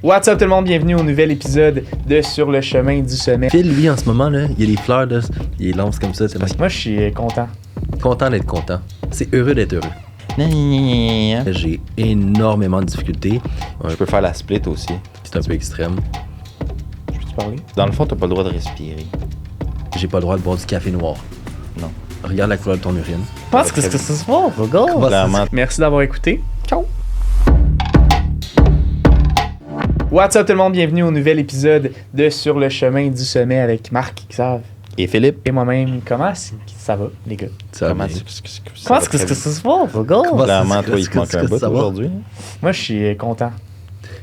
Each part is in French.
What's up tout le monde, bienvenue au nouvel épisode de Sur le chemin du sommet. Phil, lui, en ce moment, là, il y a des fleurs, là, il les lance comme ça. Parce que moi, je suis content. Content d'être content. C'est heureux d'être heureux. J'ai énormément de difficultés. Je peux faire la split aussi. C'est un peu extrême. Je peux-tu parler? Dans le fond, t'as pas le droit de respirer. J'ai pas le droit de boire du café noir. Non. Regarde la couleur de ton urine. Je pense que c'est ce soir, regarde. Clairement. Merci d'avoir écouté. Ciao. What's up tout le monde, bienvenue au nouvel épisode de Sur le chemin du sommet avec Marc, Xav Et Philippe? et moi-même. Comment ça va, les gars? Ça va Comment bien. Comment est-ce que c'est ce soir, regarde? Comment Clairement, c'est- toi, il te c'est- manque c'est- un c'est- bout ça va? aujourd'hui. Moi, je suis content.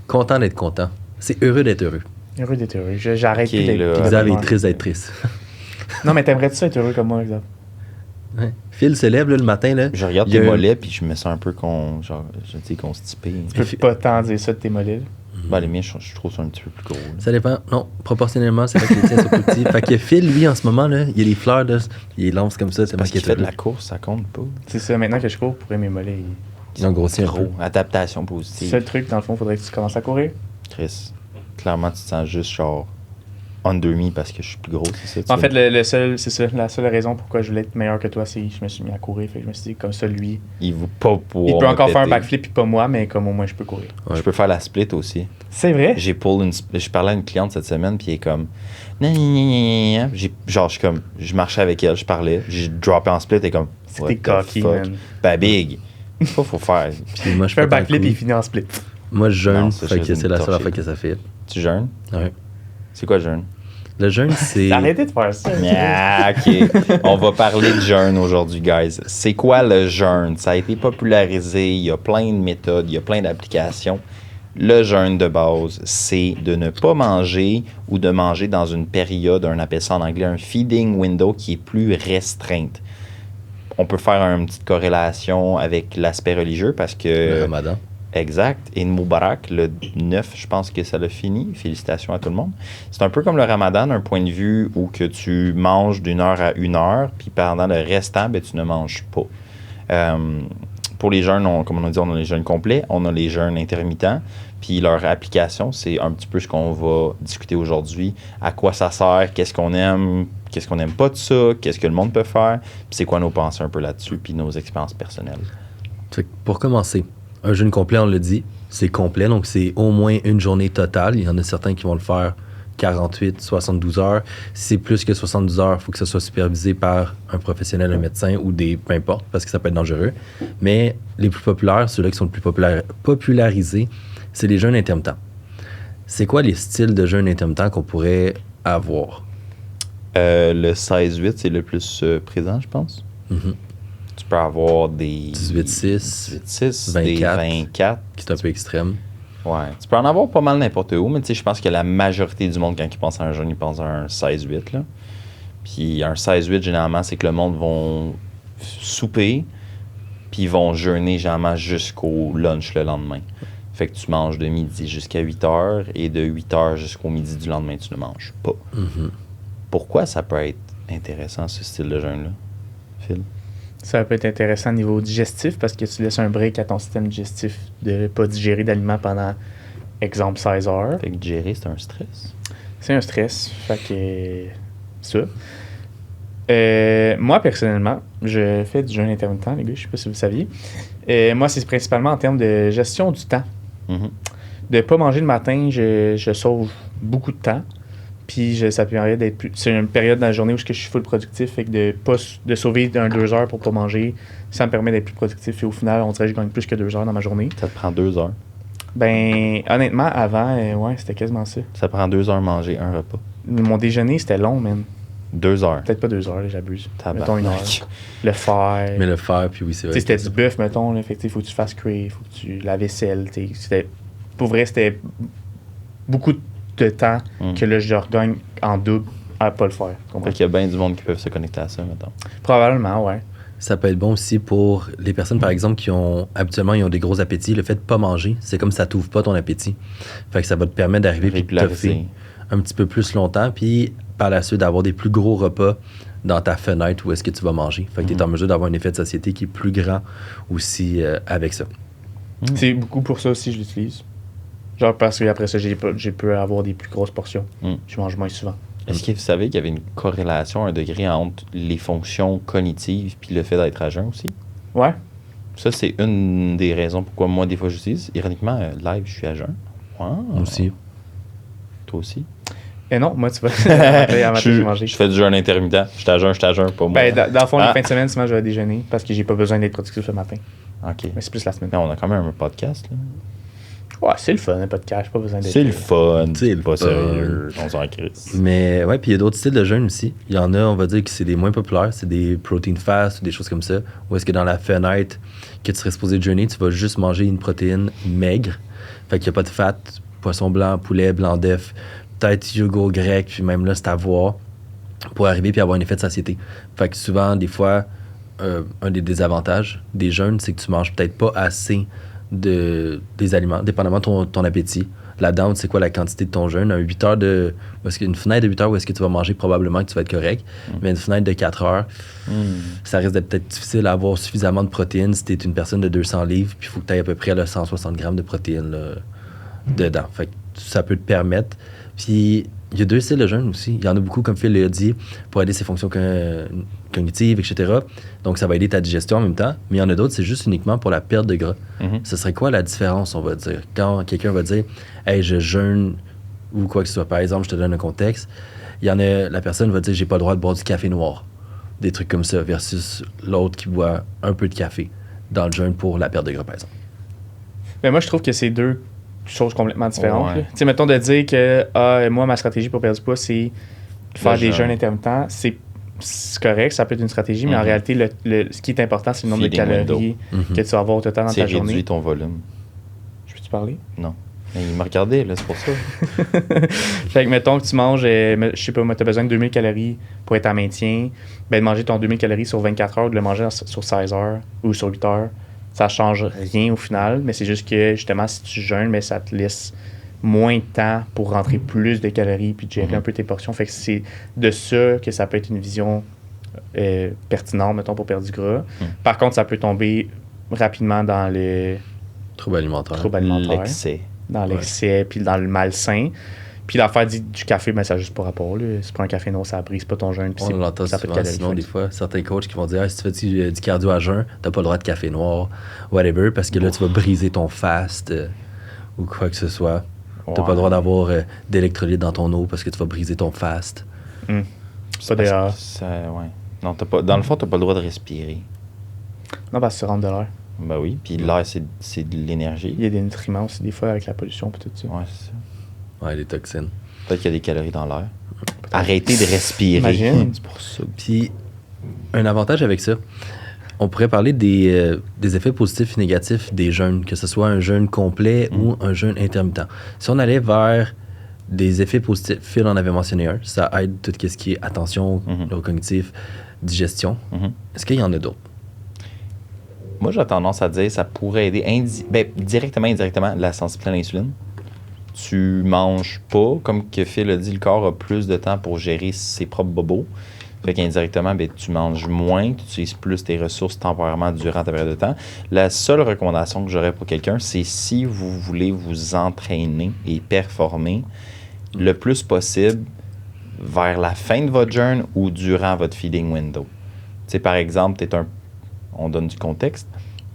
Content d'être content. C'est heureux d'être heureux. Heureux d'être heureux. J'arrête Ok, plus d'être... là. plus Xav d'être est triste d'être triste. Non, mais t'aimerais-tu ça être heureux comme moi, Xav? Ouais. Phil se lève là, le matin. Là. Je regarde Il y a tes un- mollets, puis je me sens un peu constipé. Je peux pas tant dire ça de tes mollets. Ben, les miens, je trouve ça un petit peu plus gros. là. Ça dépend. Non, proportionnellement, c'est vrai que les tiens sont plus petits. Fait que Phil, lui, en ce moment, là, il y a des fleurs, là, il les lance comme ça. C'est Parce qu'il fait de la heureux. course, ça compte pas. C'est ça, maintenant que je cours, pour mes mollets, Ils ont grossi un peu. Gros, adaptation le positive. seul truc, dans le fond, faudrait que tu commences à courir. Chris, clairement, tu te sens juste genre under me parce que je suis plus gros, c'est ça? tu En veux fait, dire? c'est ça, la seule raison pourquoi je voulais être meilleur que toi, c'est que je me suis mis à courir. Fait que je me suis dit, comme ça, lui, Il veut pas pouvoir. il peut encore faire un péter. backflip, puis pas moi, mais comme au moins je peux courir. Ouais. Je peux faire la split aussi. C'est vrai? J'ai pull je parlais à une cliente cette semaine, puis elle est comme. Gna, gna, gna, gna, gna. Genre, je marchais avec elle, je parlais, j'ai droppé en split, et comme. What C'était the cocky, fuck? man. Ben, big. Ça, faut faire. Puis moi, Je fais un pas tant backflip cool. et il finit en split. Moi, je jeûne, Non, ça, fait c'est que une c'est la seule torchée. fois que ça fait. Tu jeûnes? Ouais. C'est quoi jeûne? Le jeûne, c'est. Arrêtez de faire ça. Ah, ok. On va parler de jeûne aujourd'hui, guys. C'est quoi le jeûne? Ça a été popularisé, il y a plein de méthodes, il y a plein d'applications. Le jeûne de base, c'est de ne pas manger ou de manger dans une période, on appelle ça en anglais un feeding window qui est plus restreinte. On peut faire une petite corrélation avec l'aspect religieux parce Le que... ramadan. Exact. Et Moubarak, le 9, je pense que ça l'a fini. Félicitations à tout le monde. C'est un peu comme le ramadan d'un point de vue où que tu manges d'une heure à une heure, puis pendant le restant, ben, tu ne manges pas. Pour les jeûnes, comme on a dit, on a les jeûnes complets, on a les jeûnes intermittents, puis leur application, c'est un petit peu ce qu'on va discuter aujourd'hui. À quoi ça sert, qu'est-ce qu'on aime pas de ça, qu'est-ce que le monde peut faire, puis c'est quoi nos pensées un peu là-dessus, puis nos expériences personnelles. Fait que pour commencer, un jeûne complet, on le dit, c'est complet, donc c'est au moins une journée totale. Il y en a certains qui vont le faire 48, 72 heures. Si c'est plus que 72 heures, il faut que ça soit supervisé par un professionnel, un médecin ou peu importe, parce que ça peut être dangereux. Mais les plus populaires, ceux-là qui sont le plus popularisés, c'est les jeûnes intermittents. C'est quoi les styles de jeûne intermittent qu'on pourrait avoir? Le 16-8, c'est le plus présent, je pense. Mhm. Tu peux avoir des 18-6, 18-6, 24. des 24. qui est un peu extrême. Ouais. Tu peux en avoir pas mal n'importe où, mais tu sais, je pense que la majorité du monde, quand ils pensent à un jeûne, ils pensent à un 16-8. Là. Puis un 16-8, généralement, c'est que le monde vont souper, puis ils vont jeûner généralement jusqu'au lunch le lendemain. Fait que tu manges de midi jusqu'à 8 heures, et de 8 heures jusqu'au midi du lendemain, tu ne manges pas. Mhm. Pourquoi ça peut être intéressant, ce style de jeûne-là, Phil? Ça peut être intéressant au niveau digestif parce que tu laisses un break à ton système digestif de ne pas digérer d'aliments pendant, exemple, 16 heures. Fait que gérer, c'est un stress. C'est un stress. Fait que. Ça. Moi, personnellement, je fais du jeûne intermittent, les gars, je sais pas si vous le saviez. Moi, c'est principalement en termes de gestion du temps. Mhm. De pas manger le matin, je sauve beaucoup de temps. Puis ça permet d'être plus. C'est une période dans la journée où je suis full productif. Fait que de sauver 2 heures pour pas manger, ça me permet d'être plus productif. Et au final, on dirait que je gagne plus que 2 heures dans ma journée. Ça te prend 2 heures. Ben, honnêtement, avant, ouais, c'était quasiment ça. Ça prend 2 heures manger un repas. Mon déjeuner, c'était long, man. 2 heures. Peut-être pas 2 heures, là, j'abuse. Tabarnak. Mettons 1 heure. Le faire. Mais le faire, puis oui, c'est Tu vrai. sais, c'était du bœuf, mettons. Là, fait que, faut que tu fasses cuire, faut que tu la vaisselle. Pour vrai, c'était beaucoup de temps que là, je regagne en double à pas le faire. Fait qu'il y a bien du monde qui peuvent se connecter à ça, mettons. Probablement, ouais. Ça peut être bon aussi pour les personnes, par exemple, qui ont habituellement ils ont des gros appétits. Le fait de pas manger, c'est comme ça t'ouvre pas ton appétit. Fait que ça va te permettre d'arriver et de Régulariser. toffer un petit peu plus longtemps, puis par la suite d'avoir des plus gros repas dans ta fenêtre où est-ce que tu vas manger. Fait que tu es en mesure d'avoir un effet de satiété qui est plus grand aussi avec ça. C'est beaucoup pour ça aussi que je l'utilise. Genre, parce qu'après ça, j'ai pu avoir des plus grosses portions. Je mange moins souvent. Est-ce que vous savez qu'il y avait une corrélation, un degré entre les fonctions cognitives puis le fait d'être à jeun aussi? Ouais. Ça, c'est une des raisons pourquoi moi, des fois, j'utilise. Ironiquement, live, je suis à jeun. Wow. Moi aussi. Toi aussi? Et non, moi, tu vois, à matin, j'ai mangé. Je fais du jeûne intermittent. Je suis à jeun, pas moi. Ben, dans le fond, les fins de semaine, souvent, je vais déjeuner parce que j'ai pas besoin d'être productif le matin. OK. Mais c'est plus la semaine. Mais on a quand même un podcast, là. Ouais, c'est le fun, un podcast, pas besoin d'être... C'est le fun. C'est le pas fun. sérieux. On s'en crisse. Mais ouais, puis il y a d'autres styles de jeûne aussi. Il y en a, on va dire que c'est des moins populaires, c'est des protein fast ou des choses comme ça. Ou est-ce que dans la fenêtre que tu serais supposé jeûner, tu vas juste manger une protéine maigre. Fait qu'il n'y a pas de fat, poisson blanc, poulet, blanc d'œuf, peut-être yogourt grec, puis même là, c'est à voir pour arriver puis avoir un effet de satiété. Fait que souvent, des fois, un des désavantages des jeûnes, c'est que tu manges peut-être pas assez des aliments, dépendamment de ton appétit. Là-dedans, c'est quoi la quantité de ton jeûne? Un 8 heures de... Est-ce qu'une fenêtre de 8 heures où est-ce que tu vas manger, probablement que tu vas être correct. Mais une fenêtre de 4 heures, ça risque d'être peut-être difficile à avoir suffisamment de protéines si tu es une personne de 200 livres, puis il faut que tu aies à peu près là, 160 grammes de protéines là, dedans. Fait que ça peut te permettre. Puis il y a deux styles de jeûne aussi. Il y en a beaucoup, comme Phil l'a dit, pour aider ses fonctions cognitives, etc. Donc, ça va aider ta digestion en même temps. Mais il y en a d'autres, c'est juste uniquement pour la perte de gras. Ce serait quoi la différence, on va dire? Quand quelqu'un va dire « Hey, je jeûne » ou quoi que ce soit. Par exemple, je te donne un contexte. Il y en a, la personne va dire « J'ai pas le droit de boire du café noir. » Des trucs comme ça, versus l'autre qui boit un peu de café dans le jeûne pour la perte de gras, par exemple. Mais moi, je trouve que c'est deux choses complètement différentes. Ouais. Tu sais, mettons de dire que moi, ma stratégie pour perdre du poids, c'est faire des jeûnes intermittents. C'est correct, ça peut être une stratégie, mais en réalité, ce qui est important, c'est le nombre de Feeding calories que tu vas avoir au total dans C'est ta journée. réduit ton volume. Je peux-tu parler? Non. Mais il m'a regardé, là, c'est pour ça. Fait que, mettons que tu manges, je sais pas, tu as besoin de 2000 calories pour être en maintien. Ben, de manger ton 2000 calories sur 24 heures, de le manger sur 16 heures ou sur 8 heures, ça change rien au final. Mais c'est juste que, justement, si tu jeûnes, mais ça te laisse moins de temps pour rentrer plus de calories puis de gérer un peu tes portions. Fait que c'est de ça que ça peut être une vision pertinente, mettons, pour perdre du gras. Par contre, ça peut tomber rapidement dans les troubles alimentaires. L'excès. Dans l'excès, puis dans le malsain. Puis l'affaire du café, ben, ça n'a juste pas rapport. Là. C'est pas un café noir, ça brise pas ton jeûne. Puis On l'entend ça peut souvent, sinon, des fois, certains coachs qui vont dire si tu fais du cardio à jeun, t'as pas le droit de café noir, whatever, parce que là, tu vas briser ton fast ou quoi que ce soit. T'as pas le droit d'avoir d'électrolytes dans ton eau parce que tu vas briser ton fast. Pas d'ailleurs. Ouais. Non, dans le fond, t'as pas le droit de respirer. Non, parce que tu rentres de l'air. Ben oui, puis l'air, c'est de l'énergie. Il y a des nutriments aussi, des fois, avec la pollution et tout ça. Ouais, c'est ça. Ouais, les toxines. Peut-être qu'il y a des calories dans l'air. Arrêtez de respirer. Imagine. C'est pour ça. Puis, un avantage avec ça, on pourrait parler des effets positifs et négatifs des jeûnes, que ce soit un jeûne complet ou un jeûne intermittent. Si on allait vers des effets positifs, Phil en avait mentionné un, ça aide tout ce qui est attention, le cognitif, digestion. Est-ce qu'il y en a d'autres? Moi, j'ai tendance à dire que ça pourrait aider directement, indirectement la sensibilité à l'insuline. Tu manges pas, comme que Phil a dit, le corps a plus de temps pour gérer ses propres bobos. Fait qu'indirectement, tu manges moins, tu utilises plus tes ressources temporairement durant ta période de temps. La seule recommandation que j'aurais pour quelqu'un, c'est si vous voulez vous entraîner et performer le plus possible vers la fin de votre jeûne ou durant votre feeding window. Tu sais, par exemple, on donne du contexte,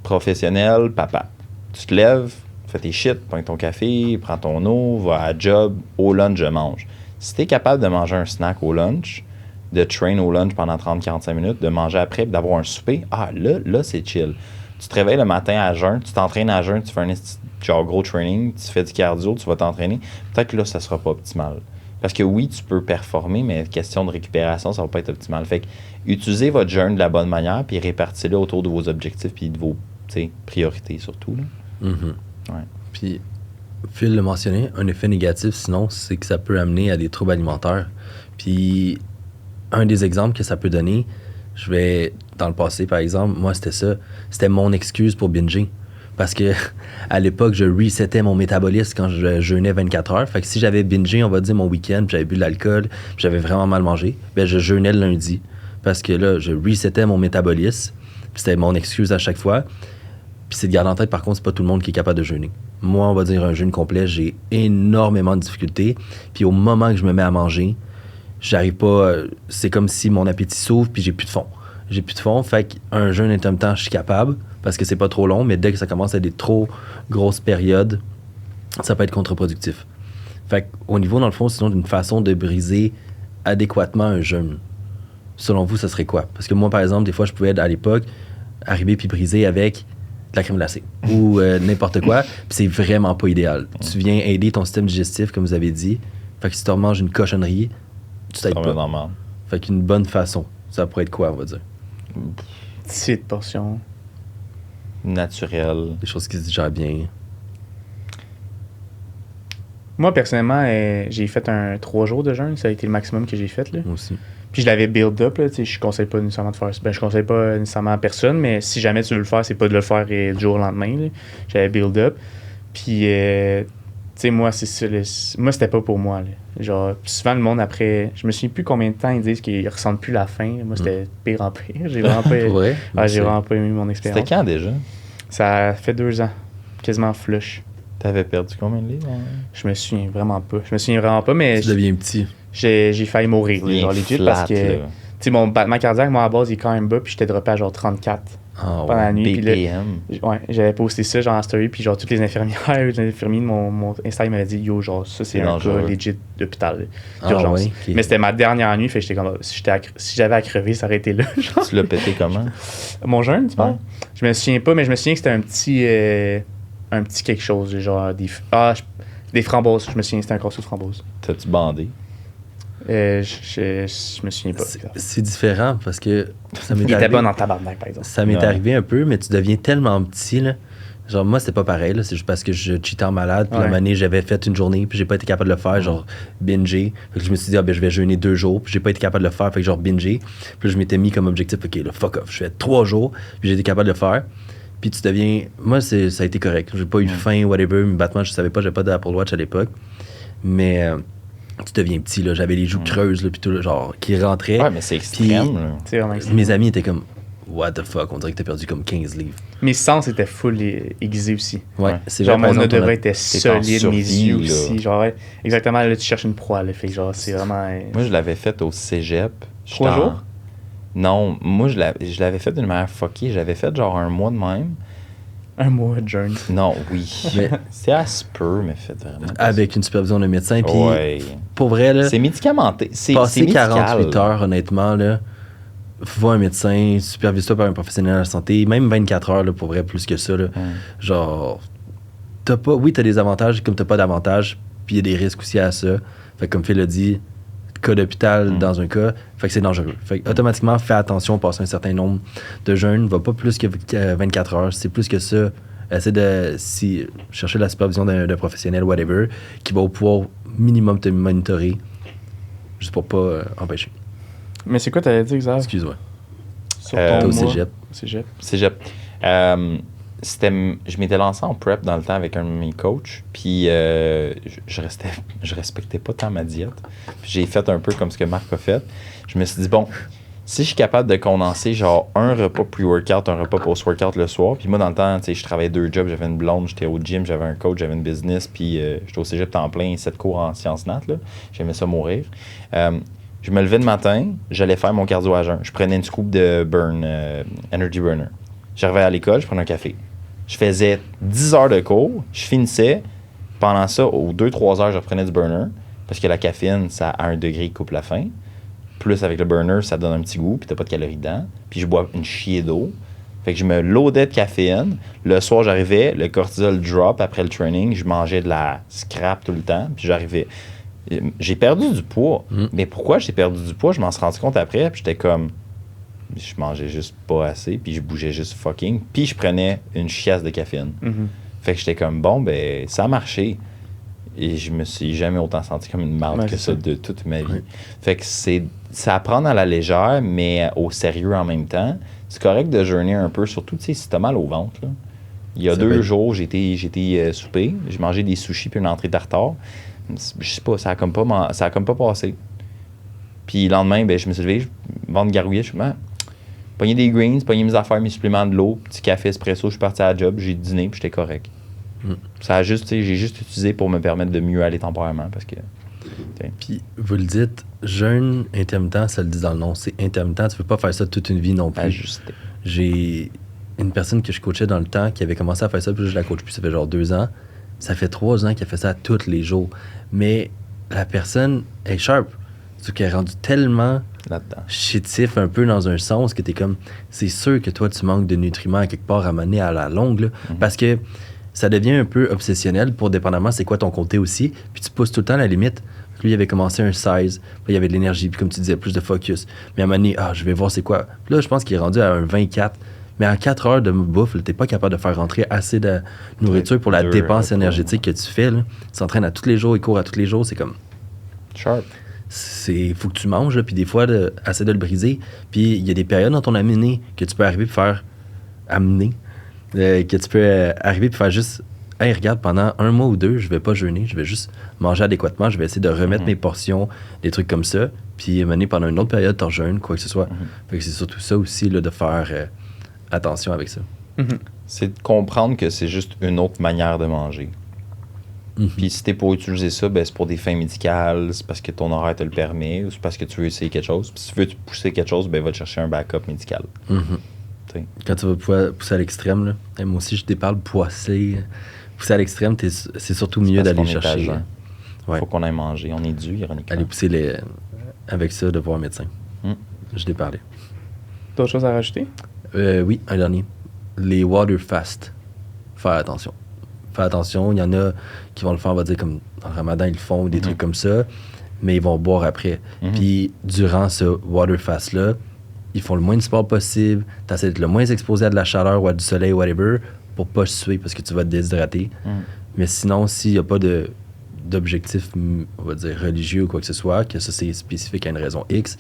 professionnel, papa. Tu te lèves, fais tes shit, prends ton café, prends ton eau, va à job, au lunch, je mange. Si tu es capable de manger un snack au lunch, de train au lunch pendant 30-45 minutes, de manger après, puis d'avoir un souper, là, c'est chill. Tu te réveilles le matin à jeun, tu t'entraînes à jeun, tu fais un gros training, tu fais du cardio, tu vas t'entraîner. Peut-être que là, ça sera pas optimal. Parce que oui, tu peux performer, mais question de récupération, ça va pas être optimal. Fait que utilisez votre jeûne de la bonne manière, puis répartissez-le autour de vos objectifs, puis de vos priorités surtout. Là. Ouais. Puis, Phil l'a mentionné, un effet négatif, sinon, c'est que ça peut amener à des troubles alimentaires. Puis, un des exemples que ça peut donner, dans le passé, par exemple, moi, c'était mon excuse pour binger. Parce que à l'époque, je resettais mon métabolisme quand je jeûnais 24 heures. Fait que si j'avais bingé, on va dire, mon week-end, puis j'avais bu de l'alcool, puis j'avais vraiment mal mangé, je jeûnais le lundi. Parce que là, je resettais mon métabolisme. Puis c'était mon excuse à chaque fois. Puis c'est de garder en tête, par contre, c'est pas tout le monde qui est capable de jeûner. Moi, on va dire un jeûne complet, j'ai énormément de difficultés. Puis au moment que je me mets à manger, j'arrive pas... c'est comme si mon appétit s'ouvre puis j'ai plus de fond. J'ai plus de fond, fait qu'un jeûne intermittent, je suis capable parce que c'est pas trop long, mais dès que ça commence à être des trop grosses périodes, ça peut être contre-productif. Fait qu'au niveau, dans le fond, sinon, d'une façon de briser adéquatement un jeûne, selon vous, ça serait quoi? Parce que moi, par exemple, des fois, je pouvais, à l'époque, arriver puis briser avec de la crème glacée ou n'importe quoi, puis c'est vraiment pas idéal. Tu viens aider ton système digestif, comme vous avez dit, fait que si tu remanges une cochonnerie, tu t'aides pas. Normal. Fait qu'une bonne façon, ça pourrait être quoi, on va dire? Petite portion. Naturel. Des choses qui se digèrent bien. Moi, personnellement, j'ai fait un 3 jours de jeûne. Ça a été le maximum que j'ai fait. Là. Moi aussi. Puis je l'avais build up. Là, je conseille pas nécessairement de faire ça. Ben, je conseille pas nécessairement à personne, mais si jamais tu veux le faire, c'est pas de le faire du jour au lendemain. Là. J'avais build up. Puis, tu sais, moi, c'est ça. Moi, c'était pas pour moi. Là. Genre, souvent, le monde après. Je me souviens plus combien de temps ils disent qu'ils ressentent plus la faim. Moi, c'était pire en pire. J'ai vraiment pas, Pour vrai? j'ai vraiment pas aimé mon expérience. C'était quand déjà? Ça fait 2 ans. Quasiment flush. T'avais perdu combien de livres? Je me souviens vraiment pas, mais Tu deviens petit. j'ai failli mourir. Là, genre legit, parce que tu sais, mon battement cardiaque, moi, à base, il est quand même bas, puis j'étais droppé à genre 34 Ah pendant la nuit. Puis là, BPM. ouais, j'avais posté ça genre en story, puis genre toutes les infirmières, les infirmiers de mon Instagram m'avaient dit yo, genre ça c'est un dangereux. cas legit d'hôpital, Ah, d'urgence. ouais, ok. Mais c'était ma dernière nuit, fait que j'étais comme si j'avais à crever, ça aurait été là. Genre. Tu l'as pété comment? Mon jeûne, tu parles? Ouais. Je me souviens pas, mais je me souviens que c'était un petit quelque chose, genre des framboises. Je me souviens, c'était un corso de framboises. T'as-tu bandé? Je me souviens pas. C'est différent parce que ça m'est Il était arrivé, bon en tabarnak, par exemple. ça m'est Ouais. arrivé un peu, mais tu deviens tellement petit, là. Genre, moi, c'était pas pareil, là. C'est juste parce que je cheatais en malade. Puis Ouais. la année, j'avais fait une journée, puis j'ai pas été capable de le faire, genre, binger. Fait que je me suis dit, je vais jeûner 2 jours, puis j'ai pas été capable de le faire, fait que genre, binger. Puis là, je m'étais mis comme objectif, OK, là, fuck off, je fais 3 jours, puis j'ai été capable de le faire. Puis tu deviens. Moi, ça a été correct. J'ai pas eu faim, whatever. Mes battements, je savais pas, j'avais pas d'Apple Watch à l'époque. Mais tu deviens petit, là. J'avais les joues creuses, là, puis tout, là, genre, qui rentraient. Ouais, mais c'est extrême. là. C'est vraiment extrême. Mes amis étaient comme, what the fuck, on dirait que t'as perdu comme 15 livres. Mes sens étaient full aiguisés aussi. Ouais, Ouais. c'est Genre, vrai, par mon exemple, odorat était en solide, mes survie, yeux là. aussi. Genre, ouais, exactement, là, tu cherches une proie, là. Fait que, genre, c'est vraiment. Moi, je l'avais fait au cégep. 3 J'étais en- jours? Non, moi, je l'avais fait d'une manière fuckée. J'avais fait genre un mois de même. Un mois de jeûne. Non, oui. Mais- C'est à se peut, mais fait vraiment. pas avec une supervision de médecin. Puis, ça. Ouais. pour vrai, là, C'est médicamenté. C'est passer médical. 48 heures, honnêtement, là, vois un médecin, supervise-toi par un professionnel de la santé, même 24 heures, là, pour vrai, plus que ça, là. Genre, oui, t'as des avantages comme t'as pas d'avantages, puis il y a des risques aussi à ça. Fait que comme Phil l'a dit, cas d'hôpital dans un cas, fait que c'est dangereux. Fait que automatiquement, fais attention, passe un certain nombre de jeûnes, va pas plus que 24 heures. Si c'est plus que ça, essaie de chercher la supervision d'un professionnel, whatever, qui va pouvoir minimum te monitorer, juste pour pas empêcher. Mais c'est quoi, t'allais dire, Xav? Excuse-moi. Sur T'es ton au mois? cégep. Cégep. Cégep. Je m'étais lancé en prep dans le temps avec un de mes coachs, puis je respectais pas tant ma diète. Puis j'ai fait un peu comme ce que Marc a fait. Je me suis dit, bon, si je suis capable de condenser genre un repas pre-workout, un repas post-workout le soir, puis moi dans le temps, tu sais, je travaillais 2 jobs, j'avais une blonde, j'étais au gym, j'avais un coach, j'avais une business, puis j'étais au cégep temps plein, 7 cours en sciences nat, là. J'aimais ça mourir. Je me levais le matin, j'allais faire mon cardio à jeun. Je prenais une scoop de burn, Energy Burner. J'arrivais à l'école, je prenais un café. Je faisais 10 heures de cours, je finissais. Pendant ça, aux 2-3 heures, je reprenais du burner. Parce que la caféine, ça à 1 degré coupe la faim. Plus avec le burner, ça donne un petit goût, puis t'as pas de calories dedans. Puis je bois une chier d'eau. Fait que je me loadais de caféine. Le soir, j'arrivais, le cortisol drop après le training. Je mangeais de la scrap tout le temps. Puis j'arrivais. J'ai perdu du poids. Mais pourquoi j'ai perdu du poids? Je m'en suis rendu compte après. Puis j'étais comme. Je mangeais juste pas assez. Puis je bougeais juste fucking. Puis je prenais une chiasse de caféine. Fait que j'étais comme, bon, ben, ça a marché. Et je me suis jamais autant senti comme une marde Ouais, que c'est ça ça. de toute ma vie. Ouais. Fait que c'est à prendre à la légère, mais au sérieux en même temps. C'est correct de jeûner un peu, surtout tu sais, si t'as mal au ventre. Là. Il y a Ça 2 peut être- jours, j'étais souper, j'ai mangé des sushis puis une entrée tartare. Je sais pas, ça a comme pas passé. Puis le lendemain, ben, je me suis levé, ventre garouillé, je me suis dit, Pogner des greens, pogner mes affaires, mes suppléments de l'eau, petit café espresso, je suis parti à la job, j'ai dîné, puis j'étais correct. Ça a juste, j'ai juste utilisé pour me permettre de mieux aller temporairement, parce que... Puis, vous le dites, jeûne intermittent, ça le dit dans le nom, c'est intermittent, tu peux pas faire ça toute une vie non plus. Ajusté. J'ai une personne que je coachais dans le temps qui avait commencé à faire ça, puis je la coach plus, ça fait genre 2 ans. Ça fait 3 ans qu'elle fait ça tous les jours. Mais la personne est sharp. C'est qu'elle est rendue tellement Là-dedans. chétif un peu dans un sens que t'es comme, c'est sûr que toi, tu manques de nutriments à quelque part à mener à la longue, là, parce que ça devient un peu obsessionnel pour dépendamment c'est quoi ton côté aussi, puis tu pousses tout le temps à la limite. Lui, il avait commencé un 16, puis il y avait de l'énergie, puis comme tu disais, plus de focus. Mais à un moment donné, je vais voir c'est quoi. Puis là, je pense qu'il est rendu à un 24. Mais en 4 heures de bouffe, t'es pas capable de faire rentrer assez de nourriture pour la dépense énergétique que tu fais. Là. Il s'entraîne à tous les jours, il court à tous les jours, c'est comme... Sharp. Faut que tu manges, là, puis des fois, essaie de le briser. Puis il y a des périodes dans ton amené que tu peux arriver pour faire... Amener. Que tu peux arriver pour faire juste... Hey, regarde, pendant 1 mois ou 2, je vais pas jeûner, je vais juste manger adéquatement, je vais essayer de remettre mes portions, des trucs comme ça. Puis pendant une autre période, t'en jeûnes, quoi que ce soit. Fait que c'est surtout ça aussi, là, de faire... attention avec ça. C'est de comprendre que c'est juste une autre manière de manger. Puis si t'es pour utiliser ça, ben c'est pour des fins médicales, c'est parce que ton horaire te le permet, ou c'est parce que tu veux essayer quelque chose. Puis si tu veux pousser quelque chose, ben va te chercher un backup médical. Quand tu vas pousser à l'extrême, là, et moi aussi je te parle pousser à l'extrême, c'est surtout mieux d'aller chercher. Faut qu'on aille manger, on est dû, ironiquement. Aller pousser avec ça, de voir un médecin. Je t'ai parlé. D'autres choses à rajouter? Oui, un dernier. Les water fast. Faire attention. Faire attention. Il y en a qui vont le faire, on va dire, comme dans le ramadan, ils le font, des trucs comme ça, mais ils vont boire après. Puis, durant ce water fast-là, ils font le moins de sport possible. Tu essaies d'être le moins exposé à de la chaleur ou à du soleil, whatever, pour pas suer parce que tu vas te déshydrater. Mais sinon, s'il n'y a pas d'objectif, on va dire, religieux ou quoi que ce soit, que ça, c'est spécifique à une raison X,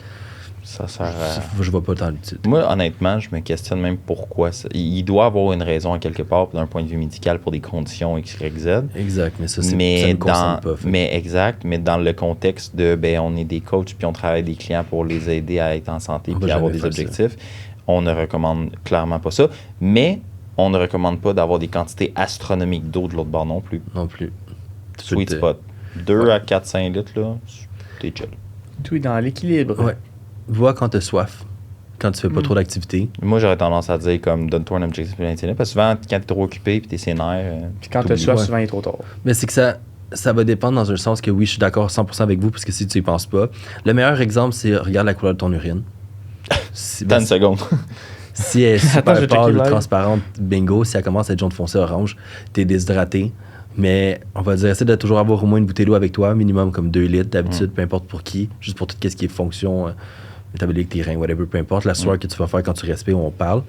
ça sert à... Je vois pas tant l'utilité. Moi, honnêtement, je me questionne même pourquoi ça. Il doit avoir une raison à quelque part d'un point de vue médical pour des conditions X, Y, Z. Exact, mais ça, ça ne concerne pas. Mais exact, mais dans le contexte de, on est des coachs puis on travaille avec des clients pour les aider à être en santé puis avoir des objectifs, on ne recommande clairement pas ça. Mais on ne recommande pas d'avoir des quantités astronomiques d'eau de l'autre bord non plus. Non plus. Sweet spot. 2 à 4-5 litres, là, t'es chill. Tout est dans l'équilibre. Ouais. Bois quand t'as soif, quand tu fais pas trop d'activité. Moi, j'aurais tendance à dire comme donne-toi un objectif pour l'intérêt. Parce que souvent, quand t'es trop occupé puis t'es sénère. Puis quand t'as soif, souvent il est trop tard. Mais c'est que ça va dépendre dans un sens que oui, je suis d'accord 100% avec vous, parce que si tu y penses pas. Le meilleur exemple, c'est regarde la couleur de ton urine. Dans une seconde. Si elle est super pâle ou transparente, bingo. Si elle commence à être jaune foncé, orange, t'es déshydraté. Mais on va dire, essaie de toujours avoir au moins une bouteille d'eau avec toi, minimum comme 2 litres d'habitude, peu importe pour qui, juste pour tout ce qui est fonction métabolique, tes reins, whatever, peu importe. La soirée que tu vas faire quand tu respires ou on parle.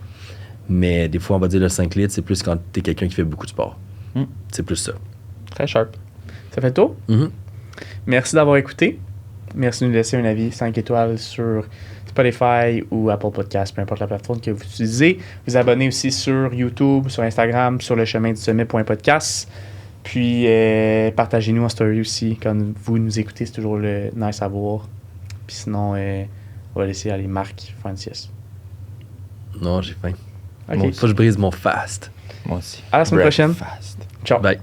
Mais des fois, on va dire le 5 litres, c'est plus quand t'es quelqu'un qui fait beaucoup de sport. C'est plus ça. Très sharp. Ça fait le tour? Merci d'avoir écouté. Merci de nous laisser un avis 5 étoiles sur Spotify ou Apple Podcast, peu importe la plateforme que vous utilisez. Vous abonnez aussi sur YouTube, sur Instagram, sur le chemin du sommet.podcast. Puis partagez-nous en story aussi. Quand vous nous écoutez, c'est toujours le nice à voir. Puis sinon, on va laisser aller Marc faire une sieste. Non, j'ai faim. Ok. Faut que je brise mon fast. Moi aussi. À la semaine prochaine. Fast. Ciao. Bye.